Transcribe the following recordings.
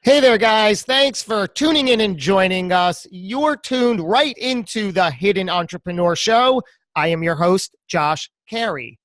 Hey there, guys. Thanks for tuning in and joining us. You're tuned right into the Hidden Entrepreneur Show. I am your host, Josh Cary.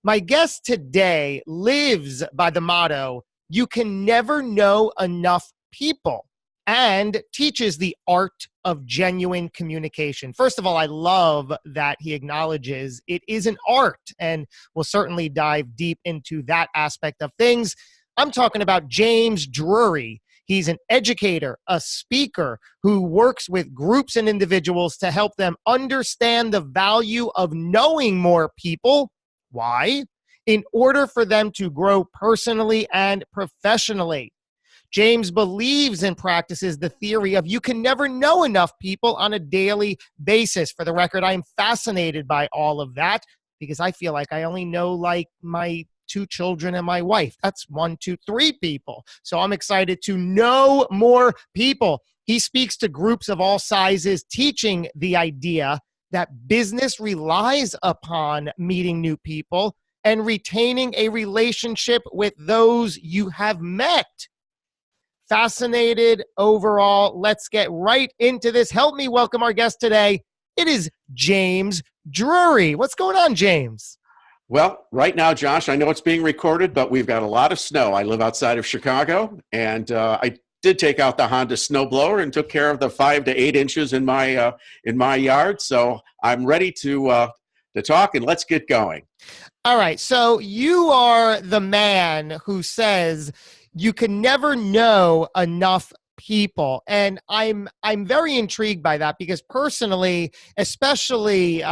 My guest today lives by the motto, you can never know enough people, and teaches the art of genuine communication. First of all, I love that he acknowledges it is an art, and we'll certainly dive deep into that aspect of things. I'm talking about James Drury. He's an educator, a speaker who works with groups and individuals to help them understand the value of knowing more people. Why? In order for them to grow personally and professionally. James believes and practices the theory of you can never know enough people on a daily basis. For the record, I'm fascinated by all of that because I feel like I only know like my 2 children and my wife. That's 1, 2, 3 people. So I'm excited to know more people. He speaks to groups of all sizes, teaching the idea that business relies upon meeting new people and retaining a relationship with those you have met. Fascinated overall. Let's get right into this. Help me welcome our guest today. It is James Drury. What's going on, James? Well, right now, Josh, I know it's being recorded, but we've got a lot of snow. I live outside of Chicago, and I did take out the Honda snowblower and took care of the 5 to 8 inches in my yard. So I'm ready to talk, and let's get going. All right. So you are the man who says you can never know enough people, and I'm very intrigued by that because personally, especially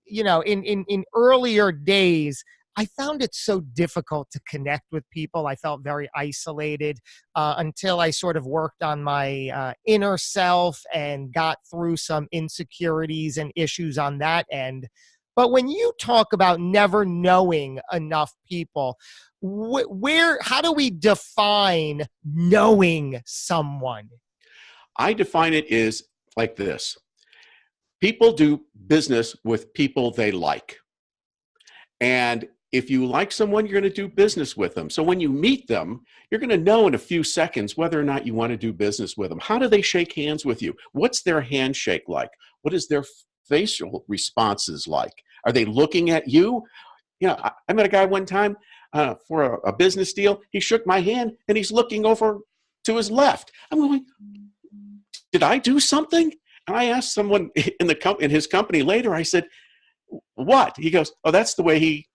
in earlier days, I found it so difficult to connect with people. I felt very isolated until I sort of worked on my inner self and got through some insecurities and issues on that end. But when you talk about never knowing enough people, how do we define knowing someone? I define it as like this. People do business with people they like. And if you like someone, you're going to do business with them. So when you meet them, you're going to know in a few seconds whether or not you want to do business with them. How do they shake hands with you? What's their handshake like? What is their facial responses like? Are they looking at you? You know, I met a guy one time for a business deal. He shook my hand and he's looking over to his left. I'm going, did I do something? And I asked someone in his company later, I said, what? He goes, oh, that's the way he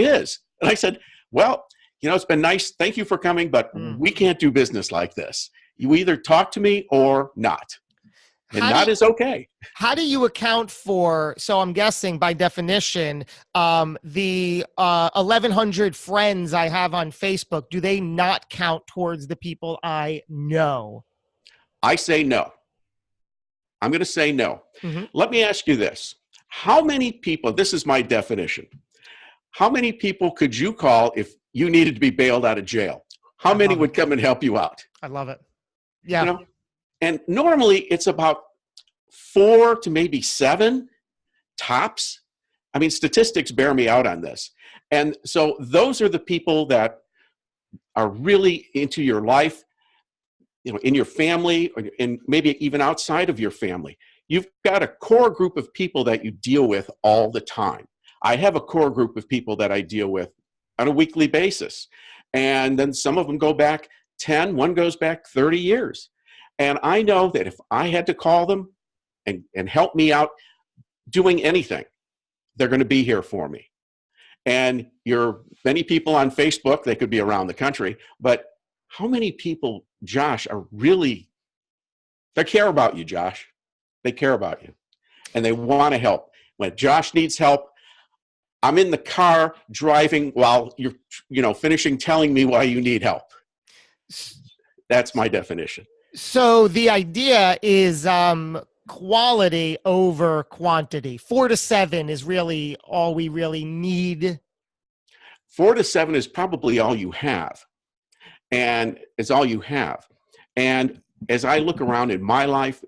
is. And I said, well, it's been nice. Thank you for coming, but we can't do business like this. You either talk to me or not. And not is okay. How do you account for, so I'm guessing by definition, the 1,100 friends I have on Facebook, do they not count towards the people I know? I say no. I'm going to say no. Mm-hmm. Let me ask you this. How many people, this is my definition, how many people could you call if you needed to be bailed out of jail? How many would come and help you out? I love it. Yeah. And normally it's about 4 to maybe 7 tops. I mean, statistics bear me out on this. And so those are the people that are really into your life, in your family, and maybe even outside of your family. You've got a core group of people that you deal with all the time. I have a core group of people that I deal with on a weekly basis. And then some of them go back 10, one goes back 30 years. And I know that if I had to call them and help me out doing anything, they're going to be here for me. And many people on Facebook, they could be around the country, but how many people, Josh, they care about you, Josh. They care about you. And they want to help. When Josh needs help, I'm in the car driving while you're, finishing telling me why you need help. That's my definition. So the idea is quality over quantity. 4 to 7 is really all we really need. 4 to 7 is probably all you have. And it's all you have. And as I look around in my life,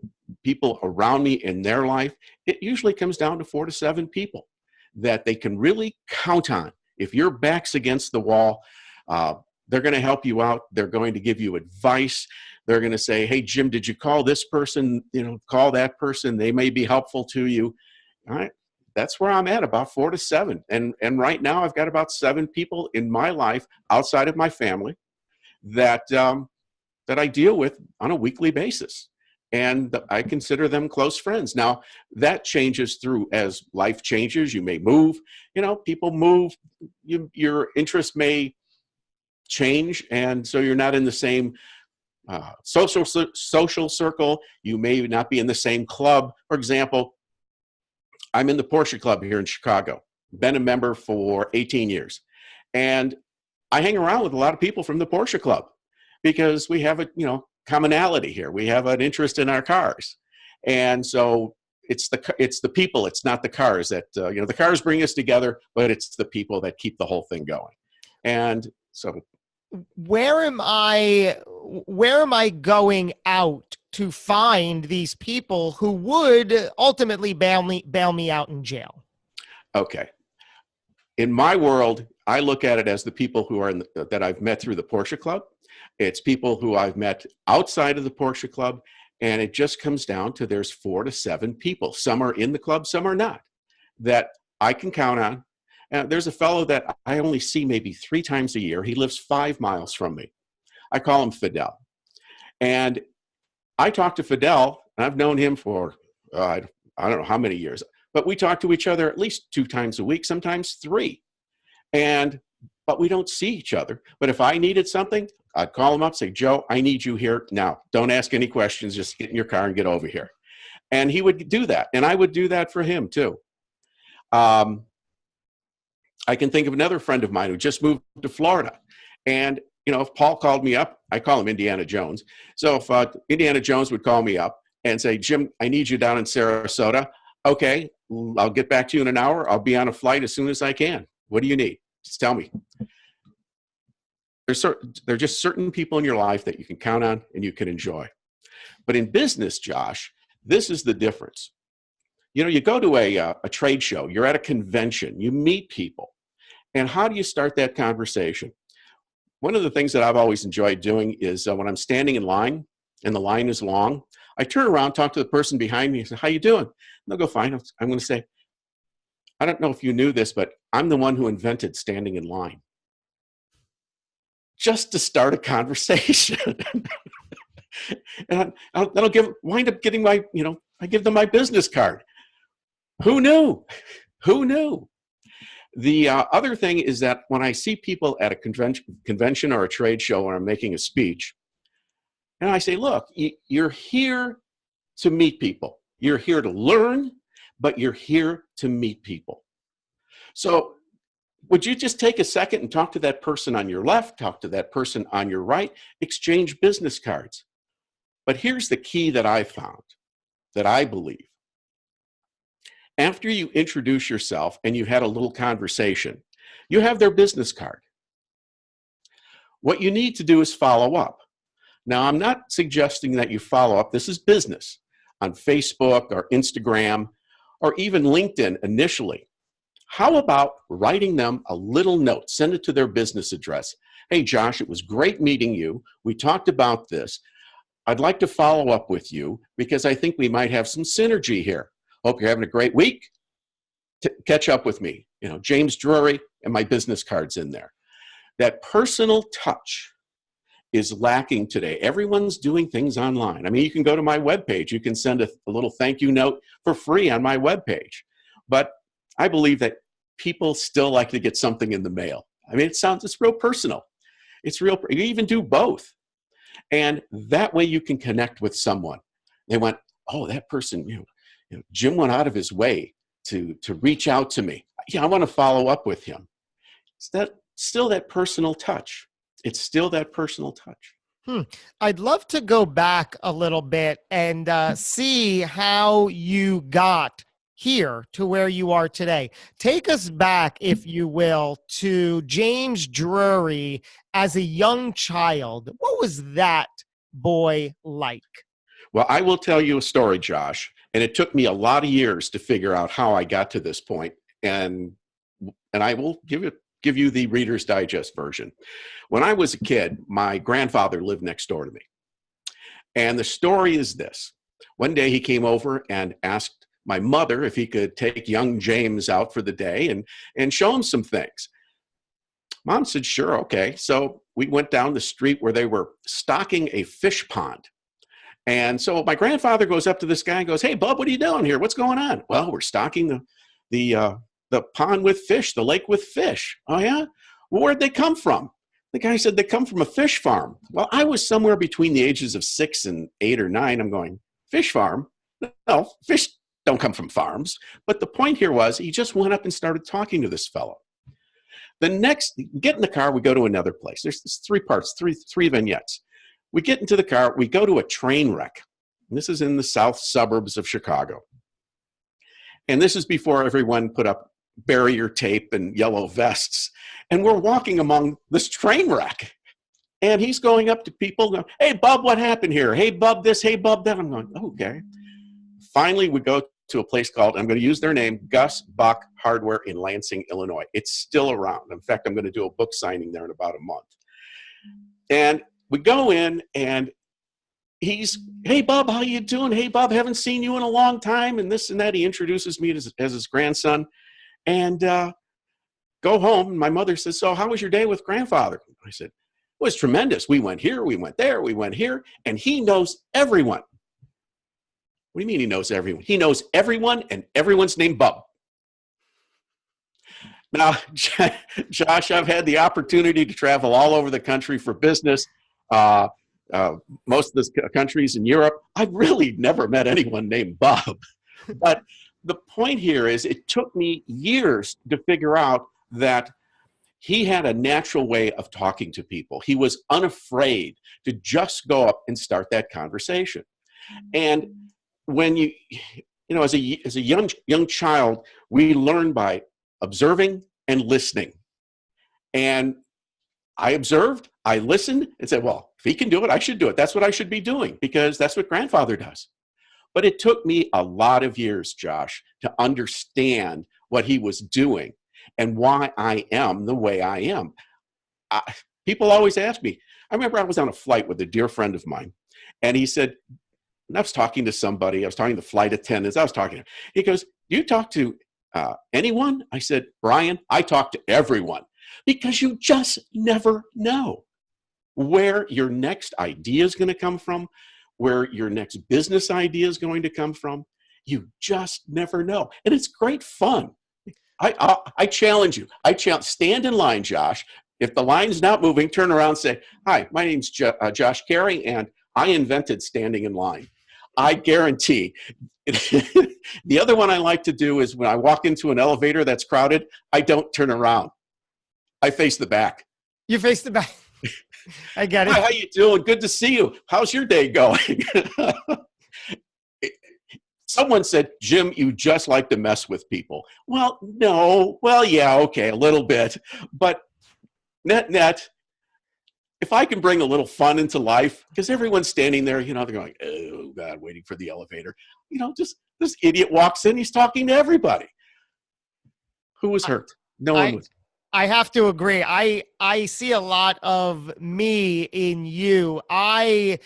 people around me in their life, it usually comes down to 4 to 7 people that they can really count on. If your back's against the wall, They're going to help you out. They're going to give you advice. They're going to say, hey, Jim, did you call this person? Call that person. They may be helpful to you. All right. That's where I'm at, about 4 to 7. And right now I've got about 7 people in my life outside of my family that I deal with on a weekly basis. And I consider them close friends. Now, that changes through as life changes. You may move. People move. Your interests may change, and so you're not in the same social circle. You may not be in the same club. For example, I'm in the Porsche Club here in Chicago. Been a member for 18 years. And I hang around with a lot of people from the Porsche Club because we have a commonality here. We have an interest in our cars. And so it's the people, it's not the cars that, the cars bring us together, but it's the people that keep the whole thing going. And so where am I going out to find these people who would ultimately bail me out in jail? Okay. In my world, I look at it as the people who are that I've met through the Porsche Club. It's people who I've met outside of the Porsche Club, and it just comes down to there's 4 to 7 people. Some are in the club, some are not, that I can count on. There's a fellow that I only see maybe 3 times a year. He lives 5 miles from me. I call him Fidel. And I talk to Fidel, and I've known him for, I don't know how many years, but we talk to each other at least 2 times a week, sometimes 3. But we don't see each other. But if I needed something, I'd call him up, say, Joe, I need you here now. Don't ask any questions. Just get in your car and get over here. And he would do that. And I would do that for him too. I can think of another friend of mine who just moved to Florida. And, if Paul called me up, I call him Indiana Jones. So if Indiana Jones would call me up and say, Jim, I need you down in Sarasota. Okay, I'll get back to you in an hour. I'll be on a flight as soon as I can. What do you need? Just tell me. There are just certain people in your life that you can count on and you can enjoy. But in business, Josh, this is the difference. You go to a trade show, you're at a convention, you meet people. And how do you start that conversation? One of the things that I've always enjoyed doing is when I'm standing in line and the line is long, I turn around, talk to the person behind me and say, how you doing? And they'll go, fine. I'm going to say, I don't know if you knew this, but I'm the one who invented standing in line. Just to start a conversation. And I'll wind up getting I give them my business card. Who knew? Who knew? The other thing is that when I see people at a convention or a trade show or I'm making a speech, and I say, look, you're here to meet people. You're here to learn, but you're here to meet people. So would you just take a second and talk to that person on your left, talk to that person on your right, exchange business cards? But here's the key that I found, that I believe. After you introduce yourself and you had a little conversation, you have their business card. What you need to do is follow up. Now, I'm not suggesting that you follow up. This is business on Facebook or Instagram or even LinkedIn initially. How about writing them a little note? Send it to their business address. Hey, Josh, it was great meeting you. We talked about this. I'd like to follow up with you because I think we might have some synergy here. Hope you're having a great week. Catch up with me. James Drury, and my business card's in there. That personal touch is lacking today. Everyone's doing things online. I mean, you can go to my webpage. You can send a little thank you note for free on my webpage. But I believe that people still like to get something in the mail. I mean, it's real personal. You even do both. And that way you can connect with someone. They went, oh, that person, Jim went out of his way to reach out to me. Yeah, I want to follow up with him. It's still that personal touch. It's still that personal touch. I'd love to go back a little bit and see how you got here to where you are today. Take us back, if you will, to James Drury as a young child. What was that boy like? Well, I will tell you a story, Josh, and it took me a lot of years to figure out how I got to this point, and I will give you give you the Reader's Digest version. When I was a kid, my grandfather lived next door to me. And the story is this. One day he came over and asked my mother if he could take young James out for the day and show him some things. Mom said, sure, okay. So we went down the street where they were stocking a fish pond. And so my grandfather goes up to this guy and goes, hey, Bub, what are you doing here? What's going on? Well, we're stocking the pond with fish, the lake with fish. Oh, yeah? Well, where'd they come from? The guy said, they come from a fish farm. Well, I was somewhere between the ages of 6 and 8 or 9. I'm going, fish farm? No, fish don't come from farms. But the point here was he just went up and started talking to this fellow. Get in the car, we go to another place. There's 3 parts, three vignettes. We get into the car, we go to a train wreck. And this is in the south suburbs of Chicago. And this is before everyone put up barrier tape and yellow vests. And we're walking among this train wreck. And he's going up to people going, hey, Bub, what happened here? Hey, Bub, this, hey, Bub, that. I'm going, okay. Finally, we go to a place called, I'm going to use their name, Gus Buck Hardware in Lansing, Illinois. It's still around. In fact, I'm going to do a book signing there in about a month. And we go in and he's, hey, Bub, how you doing? Hey, Bub, haven't seen you in a long time. And this and that. He introduces me as his grandson. And go home. My mother says, so how was your day with grandfather? I said, it was tremendous. We went here, we went there, we went here. And he knows everyone. What do you mean he knows everyone? He knows everyone and everyone's named Bub. Now, Josh, I've had the opportunity to travel all over the country for business. Most of the countries in Europe, I've really never met anyone named Bob. But the point here is it took me years to figure out that he had a natural way of talking to people. He was unafraid to just go up and start that conversation. And when you know, as a young child, we learn by observing and listening. And I observed, I listened, and said, well, if he can do it, I should do it. That's what I should be doing, because that's what grandfather does. But it took me a lot of years, Josh, to understand what he was doing and why I am the way I am. People always ask me. I remember I was on a flight with a dear friend of mine, and he said, and I was talking to somebody, I was talking to flight attendants, I was talking to him. He goes, do you talk to anyone? I said, Brian, I talk to everyone, because you just never know where your next idea is going to come from, where your next business idea is going to come from. You just never know. And it's great fun. I challenge you. Stand in line, Josh. If the line's not moving, turn around and say, hi, my name's Josh Cary, and I invented standing in line. I guarantee. The other one I like to do is when I walk into an elevator that's crowded, I don't turn around. I face the back. You face the back. I get it. Hi, how you doing? Good to see you. How's your day going? Someone said, Jim, you just like to mess with people. Well, no. Well, yeah, okay, a little bit. But net, if I can bring a little fun into life, because everyone's standing there, you know, they're going, oh, God, waiting for the elevator. You know, just this idiot walks in, he's talking to everybody. Who was hurt? No one was. I have to agree. I see a lot of me in you. I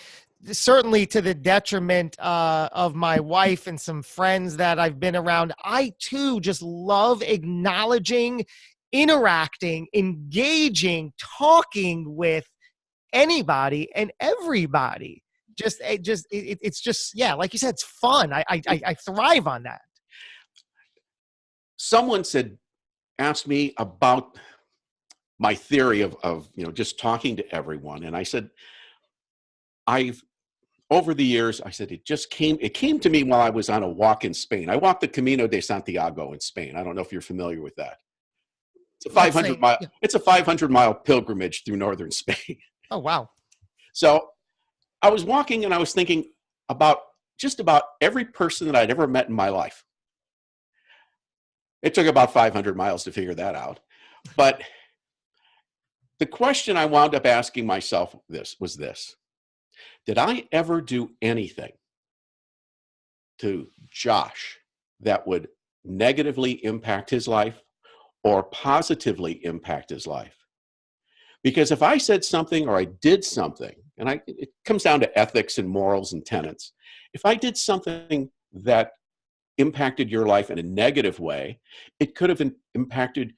certainly, to the detriment of my wife and some friends that I've been around, I too just love acknowledging, interacting, engaging, talking with anybody and everybody. It's just, yeah, like you said, it's fun. I thrive on that. Someone asked me about my theory of you know, just talking to everyone. And I said, over the years, I said, it came to me while I was on a walk in Spain. I walked the Camino de Santiago in Spain. I don't know if you're familiar with that. It's a 500-mile pilgrimage through northern Spain. Oh, wow. So I was walking and I was thinking about just about every person that I'd ever met in my life. It took about 500 miles to figure that out. But the question I wound up asking myself was this. Did I ever do anything to Josh that would negatively impact his life or positively impact his life? Because if I said something or I did something, and it comes down to ethics and morals and tenets, if I did something that impacted your life in a negative way, it could have impacted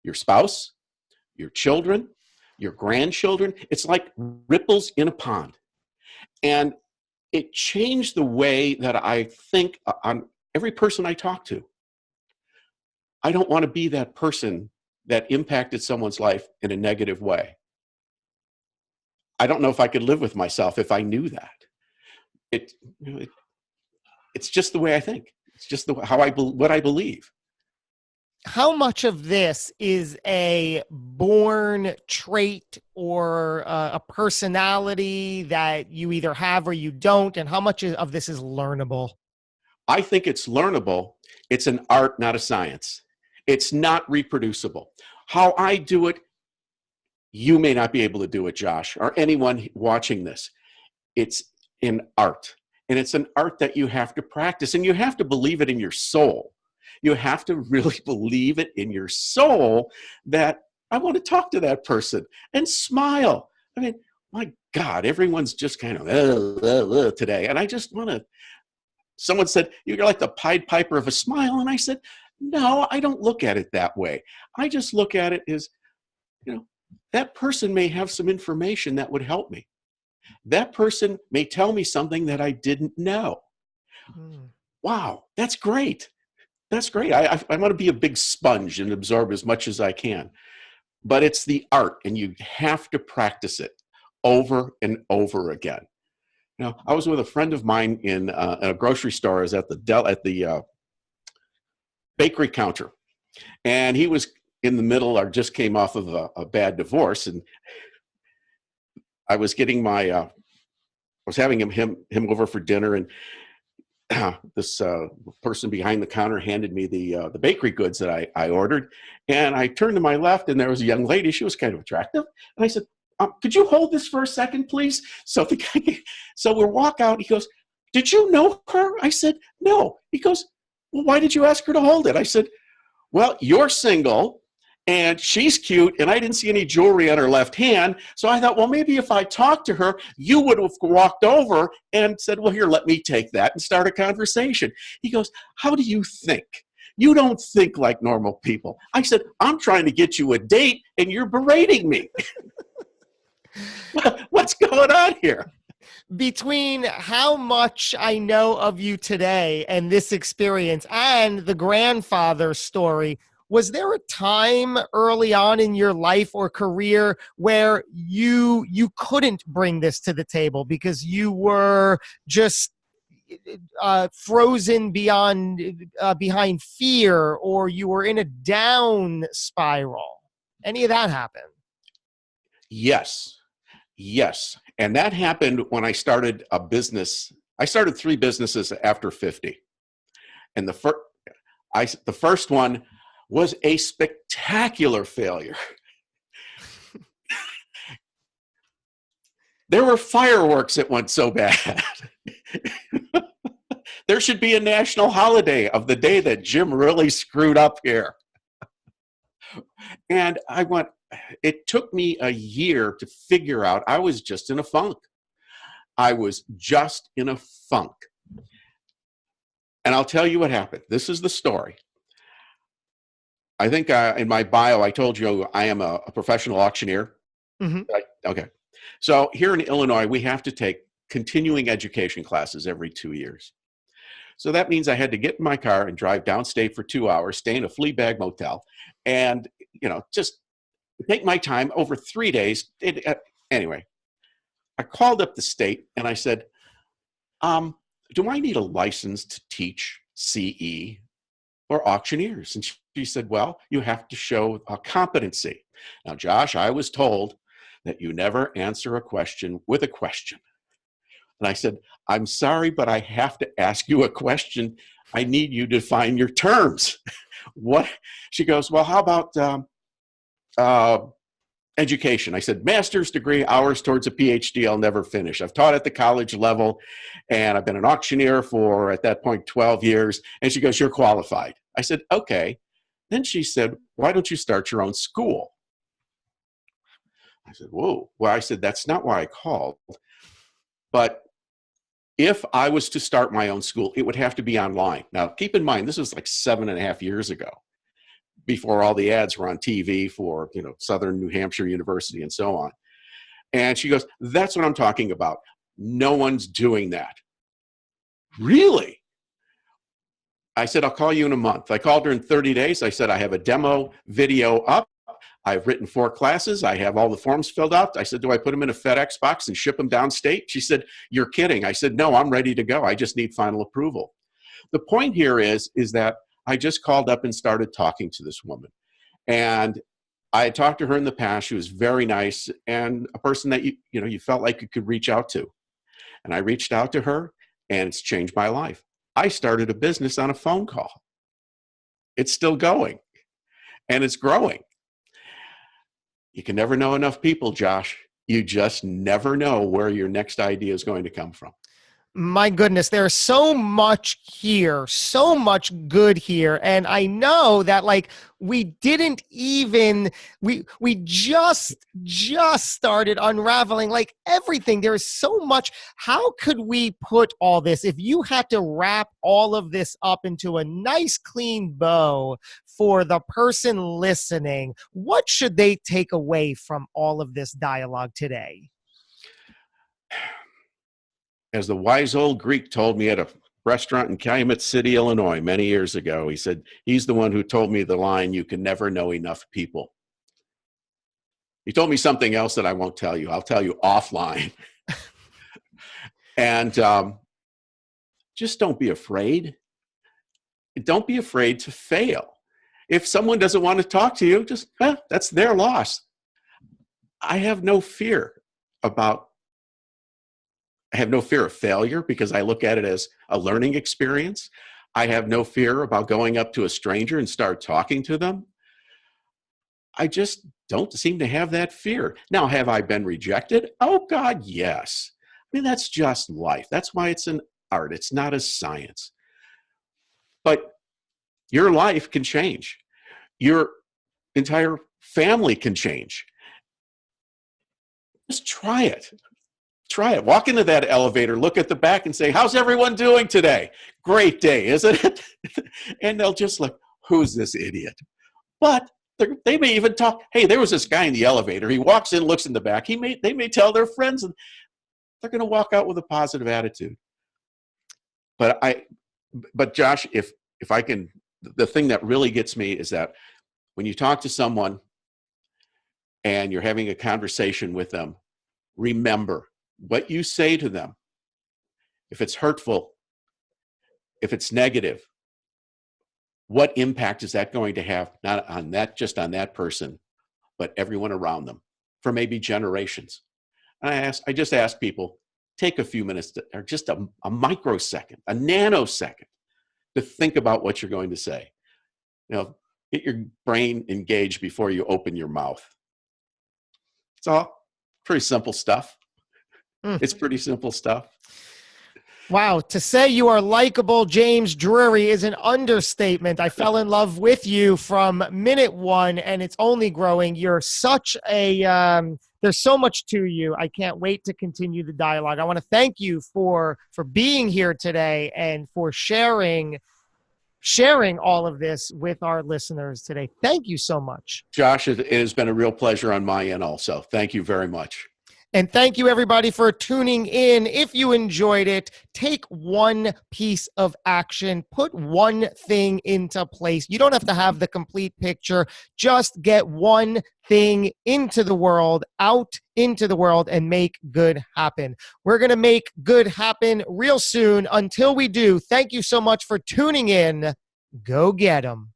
your spouse, your children, your grandchildren. It's like ripples in a pond. And it changed the way that I think on every person I talk to. I don't want to be that person that impacted someone's life in a negative way. I don't know if I could live with myself if I knew that. It, it's just the way I think. It's just what I believe. How much of this is a born trait or a personality that you either have or you don't? And how much of this is learnable? I think it's learnable. It's an art, not a science. It's not reproducible. How I do it, you may not be able to do it, Josh, or anyone watching this. It's an art. And it's an art that you have to practice, and you have to believe it in your soul. You have to really believe it in your soul that I want to talk to that person and smile. I mean, my God, everyone's just kind of today. And I just want to, someone said, you're like the Pied Piper of a smile. And I said, no, I don't look at it that way. I just look at it as, that person may have some information that would help me. That person may tell me something that I didn't know. Wow, that's great. That's great. I want to be a big sponge and absorb as much as I can. But it's the art, and you have to practice it over and over again. I was with a friend of mine in a grocery store. I was at the bakery counter, and he was in the middle, or just came off of a bad divorce, and I was getting I was having him over for dinner, and this person behind the counter handed me the bakery goods that I ordered, and I turned to my left, and there was a young lady. She was kind of attractive, and I said, "Could you hold this for a second, please?" So the guy, so we walk out. He goes, "Did you know her?" I said, "No." He goes, "Well, why did you ask her to hold it?" I said, "Well, you're single, and she's cute, and I didn't see any jewelry on her left hand, so I thought, well, maybe if I talked to her, you would have walked over and said, well, here, let me take that and start a conversation." He goes, "How do you think? You don't think like normal people." I said, "I'm trying to get you a date, and you're berating me." What's going on here? Between how much I know of you today and this experience and the grandfather story, was there a time early on in your life or career where you couldn't bring this to the table because you were just frozen behind fear, or you were in a down spiral? Any of that happen? Yes. And that happened when I started a business. I started 3 businesses after 50. And the first one was a spectacular failure. There were fireworks that went so bad. There should be a national holiday of the day that Jim really screwed up here. And it took me a year to figure out I was just in a funk. I was just in a funk. And I'll tell you what happened. This is the story. I think in my bio, I told you I am a professional auctioneer. Mm-hmm. Okay. So here in Illinois, we have to take continuing education classes every 2 years. So that means I had to get in my car and drive downstate for 2 hours, stay in a flea bag motel, and, just take my time over 3 days. Anyway, I called up the state and I said, do I need a license to teach CE or auctioneers? And she said, well, you have to show a competency. Now, Josh, I was told that you never answer a question with a question. And I said, I'm sorry, but I have to ask you a question. I need you to define your terms. What? She goes, well, how about education? I said, master's degree, hours towards a PhD, I'll never finish. I've taught at the college level, and I've been an auctioneer for, at that point, 12 years. And she goes, you're qualified. I said, okay. Then she said, why don't you start your own school? I said, whoa. Well, I said, that's not why I called. But if I was to start my own school, it would have to be online. Now, keep in mind, this was like 7.5 years ago, before all the ads were on TV for, Southern New Hampshire University and so on. And she goes, that's what I'm talking about. No one's doing that. Really? I said, I'll call you in a month. I called her in 30 days. I said, I have a demo video up. I've written 4 classes. I have all the forms filled out. I said, do I put them in a FedEx box and ship them downstate? She said, you're kidding. I said, no, I'm ready to go. I just need final approval. The point here is that I just called up and started talking to this woman. And I had talked to her in the past. She was very nice and a person that you felt like you could reach out to. And I reached out to her, and it's changed my life. I started a business on a phone call. It's still going, and it's growing. You can never know enough people, Josh. You just never know where your next idea is going to come from. My goodness, there's so much here, so much good here. And I know that we just started unraveling everything. There is so much. How could we put all this, if you had to wrap all of this up into a nice clean bow for the person listening, what should they take away from all of this dialogue today? As the wise old Greek told me at a restaurant in Calumet City, Illinois, many years ago, he said, he's the one who told me the line, you can never know enough people. He told me something else that I won't tell you. I'll tell you offline. And just don't be afraid. Don't be afraid to fail. If someone doesn't want to talk to you, that's their loss. I have no fear of failure because I look at it as a learning experience. I have no fear about going up to a stranger and start talking to them. I just don't seem to have that fear. Now, have I been rejected? Oh, God, yes. I mean, that's just life. That's why it's an art. It's not a science. But your life can change. Your entire family can change. Just try it. Try it. Walk into that elevator, look at the back and say, how's everyone doing today? Great day, isn't it? And they'll just who's this idiot? But they may even talk, hey, there was this guy in the elevator. He walks in, looks in the back. They may tell their friends, and they're going to walk out with a positive attitude. But Josh, if I can, the thing that really gets me is that when you talk to someone and you're having a conversation with them, remember what you say to them. If it's hurtful, if it's negative, what impact is that going to have, not on just on that person, but everyone around them for maybe generations? And I just ask people, take a few minutes or just a microsecond, a nanosecond to think about what you're going to say. Get your brain engaged before you open your mouth. It's all pretty simple stuff. It's pretty simple stuff. Wow. To say you are likable, James Drury, is an understatement. I fell in love with you from minute one, and it's only growing. You're such there's so much to you. I can't wait to continue the dialogue. I want to thank you for being here today and for sharing all of this with our listeners today. Thank you so much. Josh, it has been a real pleasure on my end also. Thank you very much. And thank you, everybody, for tuning in. If you enjoyed it, take one piece of action. Put one thing into place. You don't have to have the complete picture. Just get one thing into the world, out into the world, and make good happen. We're going to make good happen real soon. Until we do, thank you so much for tuning in. Go get 'em.